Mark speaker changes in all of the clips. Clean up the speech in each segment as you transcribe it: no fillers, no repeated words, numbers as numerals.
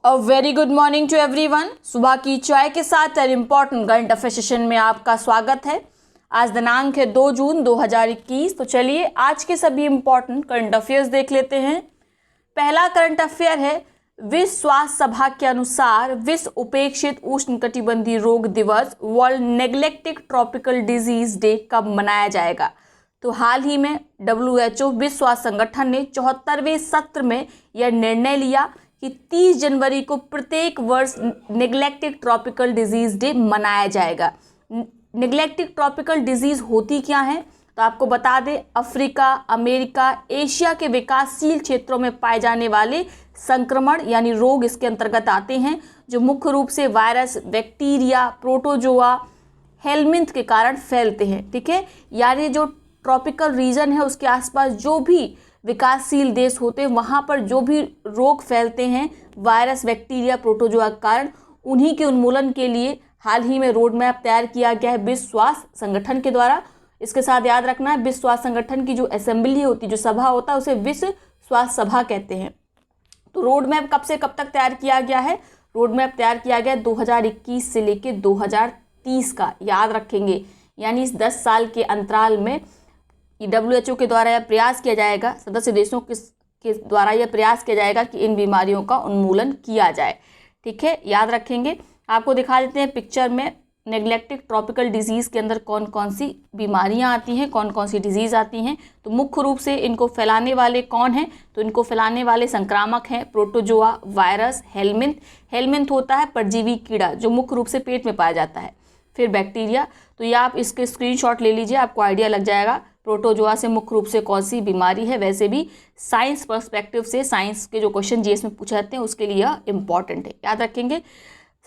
Speaker 1: A very good morning to everyone. सुबह की चाय के साथ एक इम्पॉर्टेंट करंट अफेयर सेशन में आपका स्वागत है। आज दिनांक है 2 जून 2021। तो चलिए आज के सभी इम्पॉर्टेंट करंट अफेयर्स देख लेते हैं। पहला करंट अफेयर है, विश्व स्वास्थ्य सभा के अनुसार विश्व उपेक्षित उष्णकटिबंधीय रोग दिवस world neglected tropical disease day कब मनाया जाएगा। तो हाल ही में WHO विश्व स्वास्थ्य संगठन ने 74वें सत्र में यह निर्णय लिया कि 30 जनवरी को प्रत्येक वर्ष नेग्लेक्टेड ट्रॉपिकल डिजीज डे मनाया जाएगा। नेग्लेक्टेड ट्रॉपिकल डिजीज होती क्या है, तो आपको बता दें, अफ्रीका, अमेरिका, एशिया के विकासशील क्षेत्रों में पाए जाने वाले संक्रमण यानी रोग इसके अंतर्गत आते हैं, जो मुख्य रूप से वायरस, बैक्टीरिया, प्रोटोजोआ, हेलमिंथ के कारण फैलते हैं। ठीक है, यानी जो ट्रॉपिकल रीजन है उसके आसपास जो भी विकासशील देश होते हैं वहाँ पर जो भी रोग फैलते हैं वायरस, बैक्टीरिया, प्रोटोजोआ के कारण, उन्हीं के उन्मूलन के लिए हाल ही में रोड मैप तैयार किया गया है विश्व स्वास्थ्य संगठन के द्वारा। इसके साथ याद रखना है, विश्व स्वास्थ्य संगठन की जो असेंबली होती है, जो सभा होता है, उसे विश्व स्वास्थ्य सभा कहते हैं। तो रोड मैप कब से कब तक तैयार किया गया है? रोड मैप तैयार किया गया 2021 से लेकर 2030 का, याद रखेंगे। यानी इस 10 साल के अंतराल में WHO के द्वारा यह प्रयास किया जाएगा, सदस्य देशों के द्वारा यह प्रयास किया जाएगा कि इन बीमारियों का उन्मूलन किया जाए। ठीक है, याद रखेंगे। आपको दिखा देते हैं पिक्चर में नेग्लेक्टेड ट्रॉपिकल डिजीज़ के अंदर कौन कौन सी बीमारियां आती हैं, कौन कौन सी डिजीज़ आती हैं। तो मुख्य रूप से इनको फैलाने वाले कौन हैं, तो इनको फैलाने वाले संक्रामक हैं प्रोटोजोआ, वायरस, हेलमिंथ। हेलमिंथ होता है परजीवी कीड़ा जो मुख्य रूप से पेट में पाया जाता है। फिर बैक्टीरिया, तो ये आप इसके स्क्रीनशॉट ले लीजिए, आपको आइडिया लग जाएगा प्रोटोजोआ से मुख्य रूप से कौन सी बीमारी है। वैसे भी साइंस पर्सपेक्टिव से, साइंस के जो क्वेश्चन जीएस में पूछे जाते हैं उसके लिए यह इंपॉर्टेंट है, याद रखेंगे।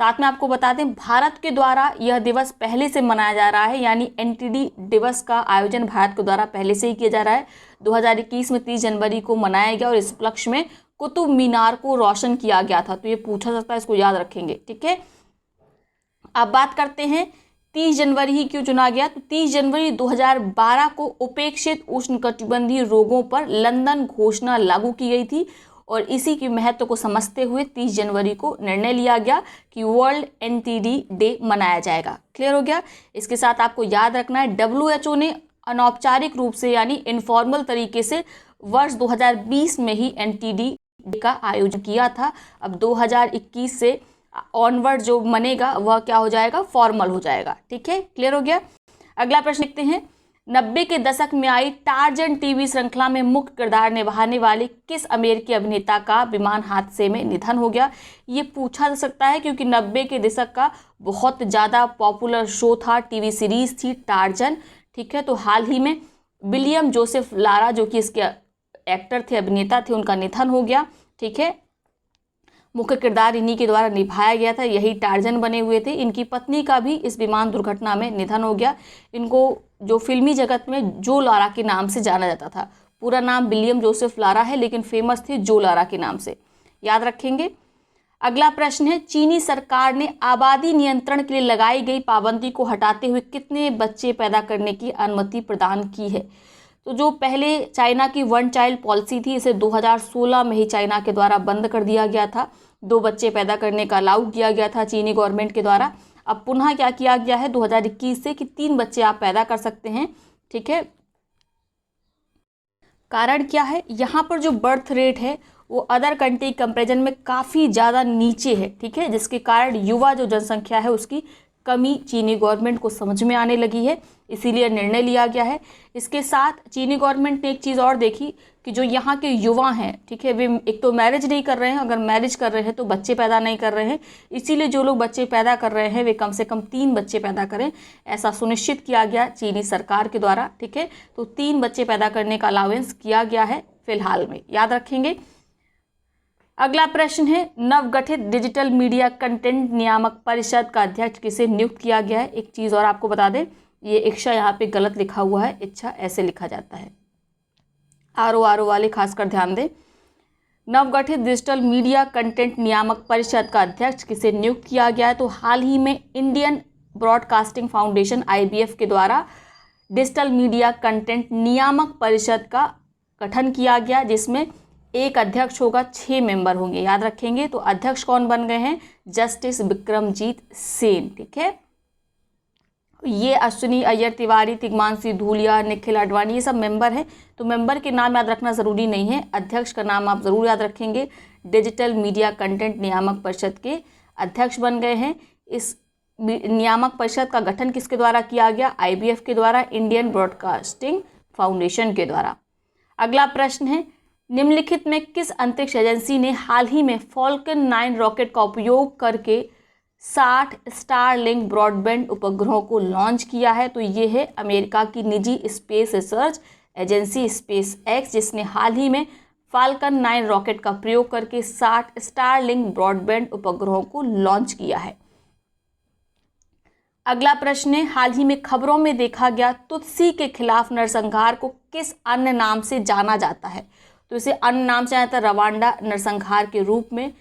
Speaker 1: साथ में आपको बता दें, भारत के द्वारा यह दिवस पहले से मनाया जा रहा है, यानी NTD दिवस का आयोजन भारत के द्वारा पहले से ही किया जा रहा है। 2021 में 30 जनवरी को मनाया गया और इस उपलक्ष्य में कुतुब मीनार को रोशन किया गया था। तो ये पूछा जाता है, इसको याद रखेंगे। ठीक है, अब बात करते हैं 30 जनवरी ही क्यों चुना गया। तो 30 जनवरी 2012 को उपेक्षित उष्णकटिबंधीय रोगों पर लंदन घोषणा लागू की गई थी और इसी के महत्व को समझते हुए 30 जनवरी को निर्णय लिया गया कि वर्ल्ड NTD डे मनाया जाएगा। क्लियर हो गया। इसके साथ आपको याद रखना है, WHO ने अनौपचारिक रूप से यानी इनफॉर्मल तरीके से वर्ष 2020 में ही NTD डे का आयोजन किया था। अब 2021 से ऑनवर्ड जो मनेगा वह क्या हो जाएगा, फॉर्मल हो जाएगा। ठीक है, क्लियर हो गया। अगला प्रश्न देखते हैं, 90 के दशक में आई टार्जन टीवी श्रृंखला में मुख्य किरदार निभाने वाले किस अमेरिकी अभिनेता का विमान हादसे में निधन हो गया। ये पूछा जा सकता है क्योंकि 90 के दशक का बहुत ज़्यादा पॉपुलर शो था, टीवी सीरीज थी टार्जन। ठीक है, तो हाल ही में विलियम जोसेफ लारा जो कि इसके एक्टर थे, अभिनेता थे, उनका निधन हो गया। ठीक है, मुख्य किरदार इन्हीं के द्वारा निभाया गया था, यही टार्जन बने हुए थे। इनकी पत्नी का भी इस विमान दुर्घटना में निधन हो गया। इनको जो फिल्मी जगत में जो लारा के नाम से जाना जाता था, पूरा नाम विलियम जोसेफ लारा है लेकिन फेमस थे जो लारा के नाम से, याद रखेंगे। अगला प्रश्न है, चीनी सरकार ने आबादी नियंत्रण के लिए लगाई गई पाबंदी को हटाते हुए कितने बच्चे पैदा करने की अनुमति प्रदान की है। तो जो पहले चाइना की 1 चाइल्ड पॉलिसी थी, इसे 2016 में ही चाइना के द्वारा बंद कर दिया गया था। 2 बच्चे पैदा करने का अलाउ किया गया था चीनी गवर्नमेंट के द्वारा। अब पुनः क्या किया गया है 2021 से कि 3 बच्चे आप पैदा कर सकते हैं। ठीक है, कारण क्या है, यहाँ पर जो बर्थ रेट है वो अदर कंट्री कंपेरिजन में काफ़ी ज़्यादा नीचे है। ठीक है, जिसके कारण युवा जो जनसंख्या है उसकी कमी चीनी गवर्नमेंट को समझ में आने लगी है, इसीलिए निर्णय लिया गया है। इसके साथ चीनी गवर्नमेंट ने एक चीज़ और देखी कि जो यहाँ के युवा हैं, ठीक है, वे एक तो मैरिज नहीं कर रहे हैं, अगर मैरिज कर रहे हैं तो बच्चे पैदा नहीं कर रहे हैं, इसीलिए जो लोग बच्चे पैदा कर रहे हैं वे कम से कम 3 बच्चे पैदा करें, ऐसा सुनिश्चित किया गया चीनी सरकार के द्वारा। ठीक है, तो 3 बच्चे पैदा करने का अलाउंस किया गया है फिलहाल में, याद रखेंगे। अगला प्रश्न है, नवगठित डिजिटल मीडिया कंटेंट नियामक परिषद का अध्यक्ष किसे नियुक्त किया गया है। एक चीज़ और आपको बता दें, ये इच्छा यहाँ पे गलत लिखा हुआ है, इच्छा ऐसे लिखा जाता है, आर वाले खासकर ध्यान दें। नवगठित डिजिटल मीडिया कंटेंट नियामक परिषद का अध्यक्ष किसे नियुक्त किया गया है। तो हाल ही में इंडियन ब्रॉडकास्टिंग फाउंडेशन IBF के द्वारा डिजिटल मीडिया कंटेंट नियामक परिषद का गठन किया गया, जिसमें एक अध्यक्ष होगा, 6 मेंबर होंगे, याद रखेंगे। तो अध्यक्ष कौन बन गए हैं? जस्टिस विक्रमजीत सेन, ठीक है। ये अश्विनी अय्यर तिवारी, तिग्मांशी धूलिया, निखिल आडवाणी, ये सब मेंबर हैं। तो मेंबर के नाम याद रखना ज़रूरी नहीं है, अध्यक्ष का नाम आप ज़रूर याद रखेंगे। डिजिटल मीडिया कंटेंट नियामक परिषद के अध्यक्ष बन गए हैं। इस नियामक परिषद का गठन किसके द्वारा किया गया? IBF के द्वारा, इंडियन ब्रॉडकास्टिंग फाउंडेशन के द्वारा। अगला प्रश्न है, निम्नलिखित में किस अंतरिक्ष एजेंसी ने हाल ही में फॉल्कन 9 रॉकेट का उपयोग करके 60 स्टारलिंक ब्रॉडबैंड उपग्रहों को लॉन्च किया है? तो ये है अमेरिका की निजी स्पेस रिसर्च एजेंसी SpaceX, जिसने हाल ही में फाल्कन 9 रॉकेट का प्रयोग करके 60 स्टारलिंक ब्रॉडबैंड उपग्रहों को लॉन्च किया है। अगला प्रश्न है, हाल ही में खबरों में देखा गया तुत्सी के खिलाफ नरसंहार को किस अन्य नाम से जाना जाता है? तो इसे अन्य नाम से जाता है रवांडा नरसंहार के रूप में।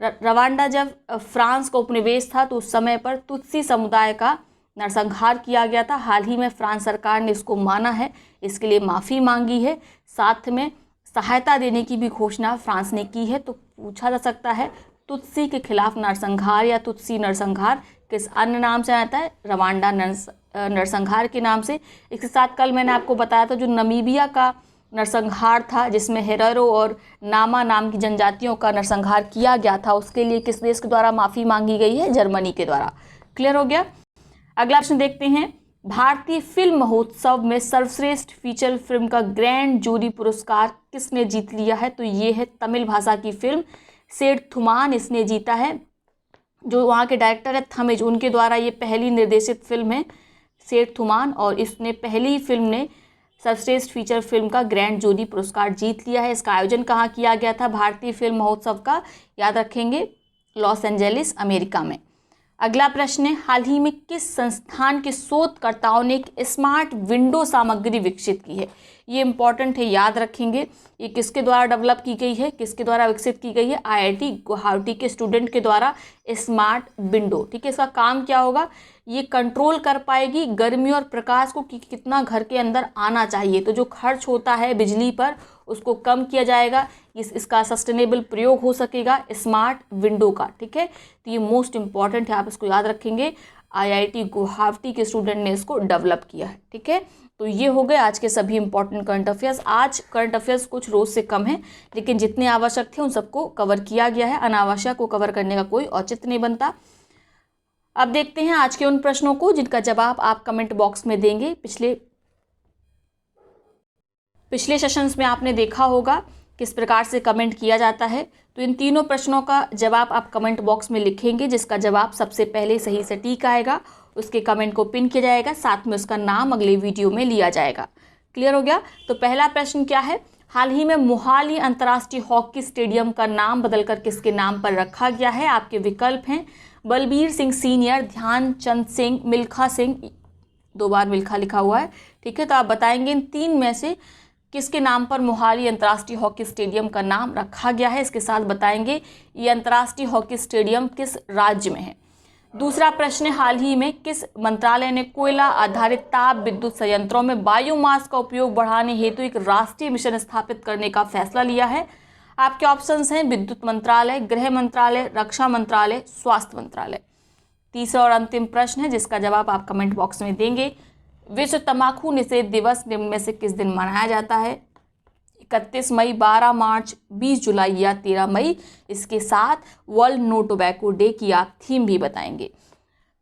Speaker 1: रवांडा जब फ्रांस का उपनिवेश था तो उस समय पर तुत्सी समुदाय का नरसंहार किया गया था। हाल ही में फ्रांस सरकार ने इसको माना है, इसके लिए माफ़ी मांगी है, साथ में सहायता देने की भी घोषणा फ्रांस ने की है। तो पूछा जा सकता है तुत्सी के खिलाफ नरसंहार या तुत्सी नरसंहार किस अन्य नाम से आता है? रवांडा नरसंहार के नाम से। इसके साथ कल मैंने आपको बताया था जो नमीबिया का नरसंहार था, जिसमें हेरेरो और नामा नाम की जनजातियों का नरसंहार किया गया था, उसके लिए किस देश के द्वारा माफ़ी मांगी गई है? जर्मनी के द्वारा। क्लियर हो गया। अगला प्रश्न देखते हैं, भारतीय फिल्म महोत्सव में सर्वश्रेष्ठ फीचर फिल्म का ग्रैंड जूरी पुरस्कार किसने जीत लिया है? तो ये है तमिल भाषा की फिल्म सेठथुमान, इसने जीता है। जो वहाँ के डायरेक्टर है थमिज, उनके द्वारा ये पहली निर्देशित फिल्म है सेठथुमान, और इसने पहली फिल्म ने सर्वश्रेष्ठ फीचर फिल्म का ग्रैंड जूरी पुरस्कार जीत लिया है। इसका आयोजन कहाँ किया गया था? भारतीय फिल्म महोत्सव का, याद रखेंगे, लॉस एंजेलिस, अमेरिका में। अगला प्रश्न है, हाल ही में किस संस्थान के शोधकर्ताओं ने एक स्मार्ट विंडो सामग्री विकसित की है? ये इंपॉर्टेंट है, याद रखेंगे। ये किसके द्वारा डेवलप की गई है, किसके द्वारा विकसित की गई है? IIT गुवाहाटी के स्टूडेंट के द्वारा स्मार्ट विंडो, ठीक है। इसका काम क्या होगा? ये कंट्रोल कर पाएगी गर्मी और प्रकाश को कि कितना घर के अंदर आना चाहिए। तो जो खर्च होता है बिजली पर उसको कम किया जाएगा, इसका सस्टेनेबल प्रयोग हो सकेगा स्मार्ट विंडो का, ठीक है। तो ये मोस्ट इंपॉर्टेंट है, आप इसको याद रखेंगे। IIT गुवाहाटी के स्टूडेंट ने इसको डेवलप किया है, ठीक है। तो ये हो गए आज के सभी इंपॉर्टेंट करंट अफेयर्स। आज करंट अफेयर्स कुछ रोज से कम है, लेकिन जितने आवश्यक थे उन सबको कवर किया गया है। अनावश्यक को कवर करने का कोई औचित्य नहीं बनता। अब देखते हैं आज के उन प्रश्नों को जिनका जवाब आप कमेंट बॉक्स में देंगे। पिछले सेशंस में आपने देखा होगा किस प्रकार से कमेंट किया जाता है। तो इन तीनों प्रश्नों का जवाब आप कमेंट बॉक्स में लिखेंगे। जिसका जवाब सबसे पहले सही सटीक आएगा उसके कमेंट को पिन किया जाएगा, साथ में उसका नाम अगले वीडियो में लिया जाएगा। क्लियर हो गया। तो पहला प्रश्न क्या है, हाल ही में मोहाली अंतर्राष्ट्रीय हॉकी स्टेडियम का नाम बदलकर किसके नाम पर रखा गया है? आपके विकल्प हैं बलबीर सिंह सीनियर, ध्यानचंद सिंह, मिल्खा सिंह, 2 बार मिल्खा लिखा हुआ है, ठीक है। तो आप बताएंगे इन 3 में से किसके नाम पर मोहाली अंतर्राष्ट्रीय हॉकी स्टेडियम का नाम रखा गया है। इसके साथ बताएंगे ये अंतर्राष्ट्रीय हॉकी स्टेडियम किस राज्य में है। दूसरा प्रश्न है, हाल ही में किस मंत्रालय ने कोयला आधारित ताप विद्युत संयंत्रों में बायोमास का उपयोग बढ़ाने हेतु एक राष्ट्रीय मिशन स्थापित करने का फैसला लिया है? आपके ऑप्शंस हैं विद्युत मंत्रालय, गृह मंत्रालय, रक्षा मंत्रालय, स्वास्थ्य मंत्रालय। तीसरा और अंतिम प्रश्न है जिसका जवाब आप कमेंट बॉक्स में देंगे, विश्व तंबाकू निषेध दिवस निम्न में से किस दिन मनाया जाता है? 31 मई, 12 मार्च, 20 जुलाई या 13 मई। इसके साथ वर्ल्ड नो टोबैको डे की आप थीम भी बताएंगे।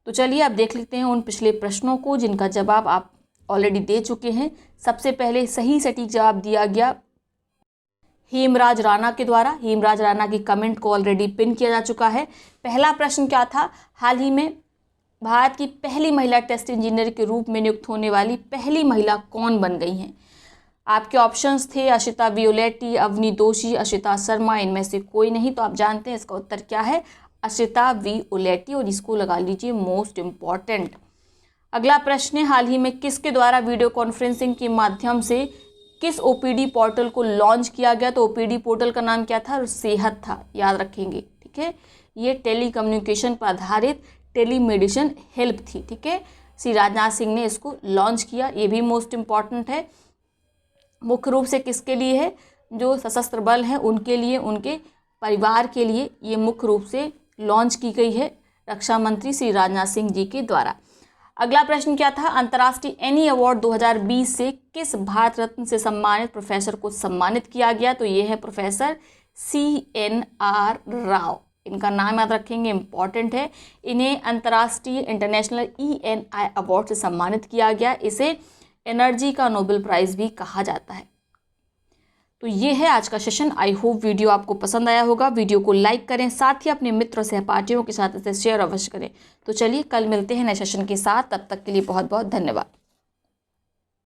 Speaker 1: तो चलिए अब देख लेते हैं उन पिछले प्रश्नों को जिनका जवाब आप ऑलरेडी दे चुके हैं। सबसे पहले सही सटीक जवाब दिया गया हेमराज राणा के द्वारा। हेमराज राणा की कमेंट को ऑलरेडी पिन किया जा चुका है। पहला प्रश्न क्या था, हाल ही में भारत की पहली महिला टेस्ट इंजीनियर के रूप में नियुक्त होने वाली पहली महिला कौन बन गई हैं? आपके ऑप्शंस थे अशिता वियोलेटी, अवनी दोषी, अशिता शर्मा, इनमें से कोई नहीं। तो आप जानते हैं इसका उत्तर क्या है, अशिता वियोलेटी, और इसको लगा लीजिए मोस्ट इम्पॉर्टेंट। अगला प्रश्न है, हाल ही में किसके द्वारा वीडियो कॉन्फ्रेंसिंग के माध्यम से किस OPD पोर्टल को लॉन्च किया गया? तो OPD पोर्टल का नाम क्या था? सेहत था, याद रखेंगे, ठीक है। ये टेलीकम्युनिकेशन पर आधारित टेलीमेडिसिन हेल्प थी, ठीक है। श्री राजनाथ सिंह ने इसको लॉन्च किया, ये भी मोस्ट इम्पॉर्टेंट है। मुख्य रूप से किसके लिए है? जो सशस्त्र बल हैं उनके लिए, उनके परिवार के लिए ये मुख्य रूप से लॉन्च की गई है रक्षा मंत्री श्री राजनाथ सिंह जी के द्वारा। अगला प्रश्न क्या था, अंतर्राष्ट्रीय एनी अवार्ड 2020 से किस भारत रत्न से सम्मानित प्रोफेसर को सम्मानित किया गया? तो ये है प्रोफेसर CNR राव। इनका नाम याद रखेंगे, इंपॉर्टेंट है। इन्हें अंतर्राष्ट्रीय इंटरनेशनल ENI अवार्ड से सम्मानित किया गया। इसे एनर्जी का नोबेल प्राइज भी कहा जाता है। तो ये है आज का सेशन। आई होप वीडियो आपको पसंद आया होगा। वीडियो को लाइक करें, साथ ही अपने मित्रों सहपाठियों के साथ इसे शेयर अवश्य करें। तो चलिए कल मिलते हैं नए सेशन के साथ, तब तक के लिए बहुत बहुत धन्यवाद।